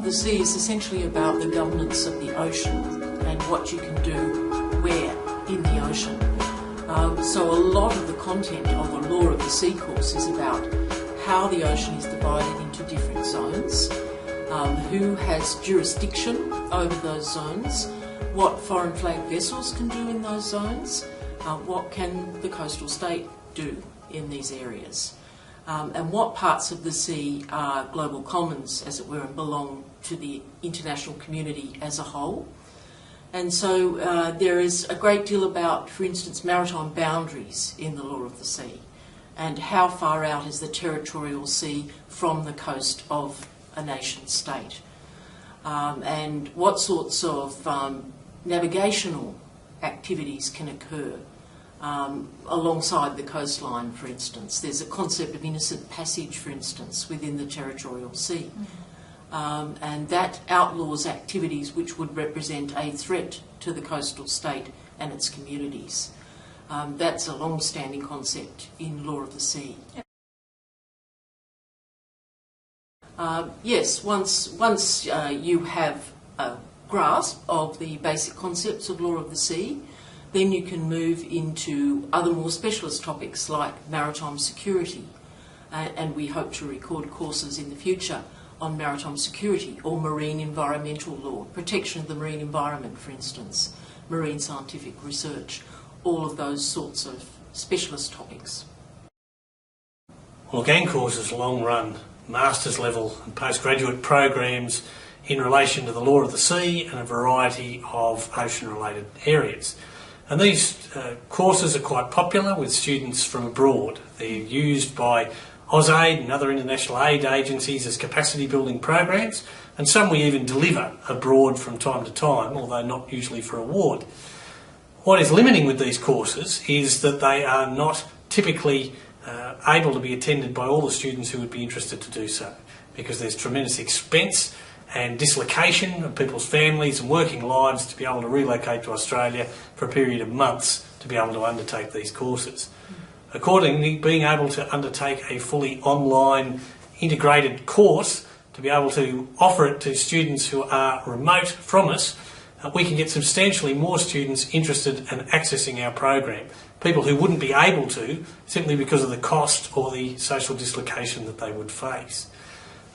the sea is essentially about the governance of the ocean and what you can do where in the ocean. So a lot of the content of the Law of the Sea course is about how the ocean is divided into different zones, who has jurisdiction over those zones, what foreign flag vessels can do in those zones, what can the coastal state do in these areas, and what parts of the sea are global commons, as it were, and belong to the international community as a whole. And so there is a great deal about, for instance, maritime boundaries in the Law of the Sea, and how far out is the territorial sea from the coast of a nation state, and what sorts of navigational activities can occur alongside the coastline, for instance. There's a concept of innocent passage, for instance, within the territorial sea. And that outlaws activities which would represent a threat to the coastal state and its communities. That's a long-standing concept in Law of the Sea. Yes, once you have a grasp of the basic concepts of Law of the Sea, then you can move into other more specialist topics like maritime security, and we hope to record courses in the future on maritime security or marine environmental law, protection of the marine environment, for instance, marine scientific research, all of those sorts of specialist topics. Well, again, courses long-run master's level and postgraduate programs in relation to the Law of the Sea and a variety of ocean-related areas. And these courses are quite popular with students from abroad. They're used by AusAid and other international aid agencies as capacity building programs, and some we even deliver abroad from time to time, although not usually for award. What is limiting with these courses is that they are not typically able to be attended by all the students who would be interested to do so, because there's tremendous expense and dislocation of people's families and working lives to be able to relocate to Australia for a period of months to be able to undertake these courses. Accordingly, being able to undertake a fully online integrated course, to be able to offer it to students who are remote from us, we can get substantially more students interested in accessing our program. People who wouldn't be able to simply because of the cost or the social dislocation that they would face.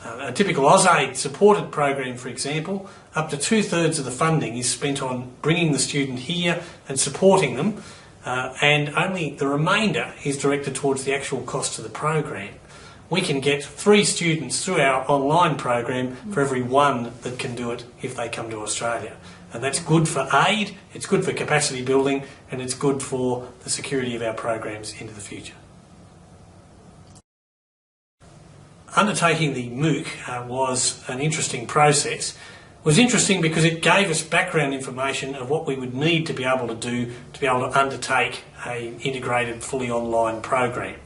A typical AusAid supported program, for example, up to 2/3 of the funding is spent on bringing the student here and supporting them, and only the remainder is directed towards the actual cost of the program. We can get 3 students through our online program for every 1 that can do it if they come to Australia. And that's good for aid, it's good for capacity building, and it's good for the security of our programs into the future. Undertaking the MOOC was an interesting process. It was interesting because it gave us background information of what we would need to be able to do to be able to undertake an integrated, fully online program.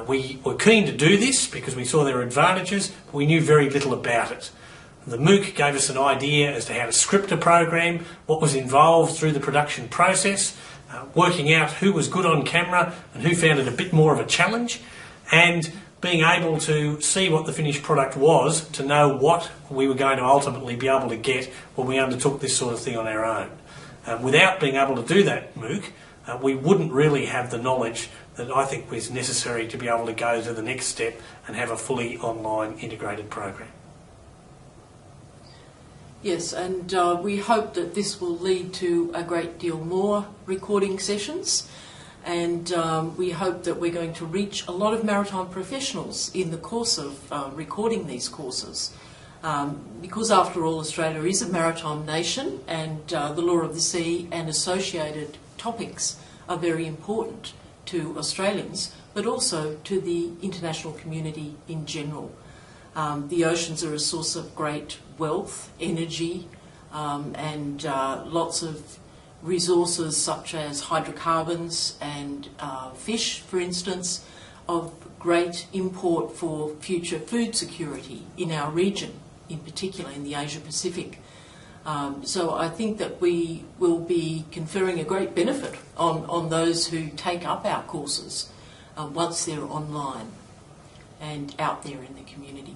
We were keen to do this because we saw there were advantages, but we knew very little about it. The MOOC gave us an idea as to how to script a program, what was involved through the production process, working out who was good on camera and who found it a bit more of a challenge, and being able to see what the finished product was to know what we were going to ultimately be able to get when we undertook this sort of thing on our own. Without being able to do that MOOC, we wouldn't really have the knowledge that I think was necessary to be able to go to the next step and have a fully online integrated program. Yes, and we hope that this will lead to a great deal more recording sessions, and we hope that we're going to reach a lot of maritime professionals in the course of recording these courses. Because after all, Australia is a maritime nation, and the Law of the Sea and associated topics are very important to Australians, but also to the international community in general. The oceans are a source of great wealth, energy, and lots of resources such as hydrocarbons and fish, for instance, of great import for future food security in our region, in particular in the Asia Pacific. So I think that we will be conferring a great benefit on those who take up our courses once they're online and out there in the community.